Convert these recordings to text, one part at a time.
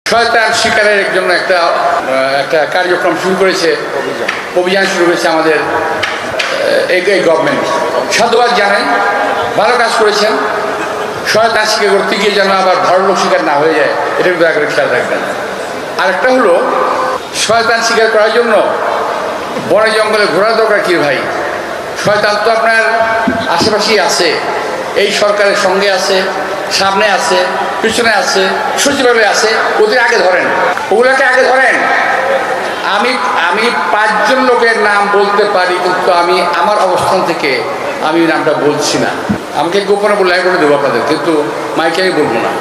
শয়তান শিকারের জন্য একটা কার্যক্রম শুরু করেছে, অভিযান শুরু করেছে আমাদের এই গভর্নমেন্ট। সাধুবাদ জানাই, ভালো কাজ করেছেন। শয়তান শিকার করতে গিয়ে যেন আবার ভালো লোক শিকার না হয়ে যায়, এটা দয়া করে খেয়াল রাখবেন। আরেকটা হলো, শয়তান শিকার করার জন্য বনে জঙ্গলে ঘোরা দরকার কি ভাই? শয়তান তো আপনার আশেপাশেই আছে, এই সরকারের সঙ্গে আছে, সামনে আছে, পিছনে আছে, সচিবালয়ে আছে। ওদের আগে ধরেন, ওগুলোকে আগে ধরেন। আমি 5 জন লোকের নাম বলতে পারি, কিন্তু আমি আমার অবস্থান থেকে আমি নামটা বলছি না। আমাকে গোপনে বলে আমি বলে দেবো আপনাদের, কিন্তু মাইকে আমি বলবো না।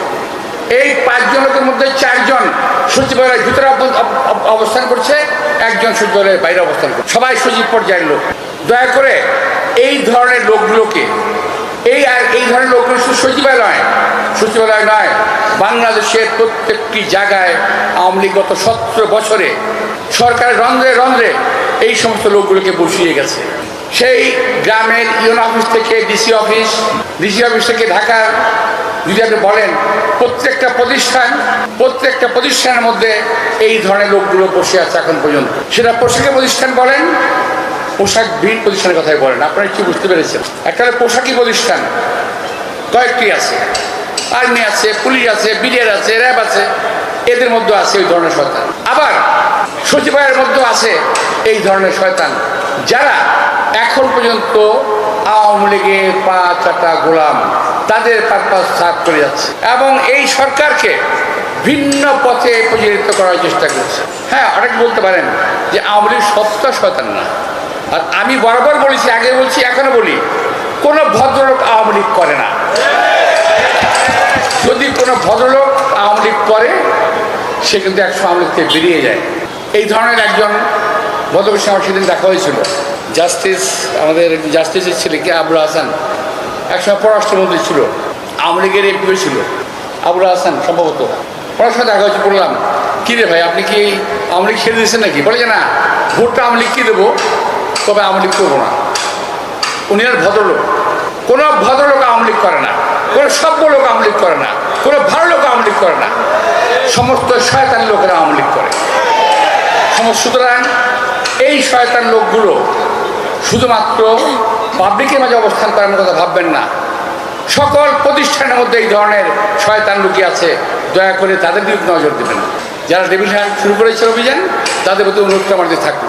এই 5 জন লোকের মধ্যে 4 জন সচিবালয়ের ভিতরে অবস্থান করছে, 1 জন সচিবালয়ের বাইরে অবস্থান করছে। সবাই সচিব পর্যায়ের লোক। দয়া করে এই ধরনের লোকগুলোকে, এই ধরনের লোকগুলো শুধু সচিবালয় নয়, বাংলাদেশের প্রত্যেকটি জায়গায় আওয়ামী লীগ গত 17 বছরে সরকারের রন্ধ্রে রন্ধ্রে এই সমস্ত লোকগুলোকে বসিয়ে গেছে। সেই গ্রামের ইউনো অফিস থেকে ডিসি অফিস থেকে ঢাকার, যদি আপনি বলেন প্রত্যেকটা প্রতিষ্ঠানের মধ্যে এই ধরনের লোকগুলো বসে আছে এখন পর্যন্ত। সেটা পোশাকের প্রতিষ্ঠান বলেন, পোশাকবিহীন প্রতিষ্ঠানের কথাই বলেন, আপনারা কি বুঝতে পেরেছেন? একটা পোশাকি প্রতিষ্ঠান কয়েকটি আছে, আর্মি আছে, পুলিশ আছে, বিডিআর আছে, র্যাব আছে, এদের মধ্যে আছে ওই ধরনের শয়তান। আবার সচিবালয়ের মধ্যে আছে এই ধরনের শয়তান, যারা এখন পর্যন্ত আওয়ামী লীগের পা চাটা গোলাম, তাদের পারপাস সাফ করে যাচ্ছে এবং এই সরকারকে ভিন্ন পথে পরিচালিত করার চেষ্টা করছে। হ্যাঁ, অনেক বলতে পারেন যে আওয়ামী লীগ সবটা শয়তান না। আর আমি বরাবর বলেছি, আগে বলছি, এখনো বলি, কোনো ভদ্রলোক আওয়ামী লীগ করে না। যদি কোনো ভদ্রলোক আওয়ামী লীগ করে, সে কিন্তু 100 আওয়ামী লীগ থেকে বেরিয়ে যায়। এই ধরনের একজন ভদ্রলোকের সঙ্গে আমার সেদিন দেখা হয়েছিল। আমাদের জাস্টিসের ছেলে কি আবুল হাসান, একসময় পররাষ্ট্রমন্ত্রী ছিল, আওয়ামী লীগের এমপিও ছিল আবুল হাসান সম্ভবত। ওনার সঙ্গে দেখা হয়েছে, বললাম কী রে ভাই, আপনি কি আওয়ামী লীগ ছেড়ে দিয়েছেন নাকি? বলে যে না, ভোটটা আওয়ামী লীগকে দেবো, তবে আওয়ামী লীগ করবো না। উনি আর ভদ্রলোক। কোনো ভদ্রলোক আওয়ামী লীগ করে না, কোনো সভ্য লোক আওয়ামী লীগ করে না, কোনো ভালো লোক আওয়ামী লীগ করে না, সমস্ত শয়তান লোকেরা আওয়ামী লীগ করে। সুতরাং এই শয়তান লোকগুলো শুধুমাত্র পাবলিকের মাঝে অবস্থান করার কথা ভাববেন না। সকল প্রতিষ্ঠানের মধ্যে এই ধরনের শয়তান লুকিয়ে আছে, দয়া করে তাদের দিকে নজর দেবেন। যারা টেবিল হ্যান্ড শুরু করেছে অভিযান, তাদের প্রতি অনুরোধ আমাদের থাকবে।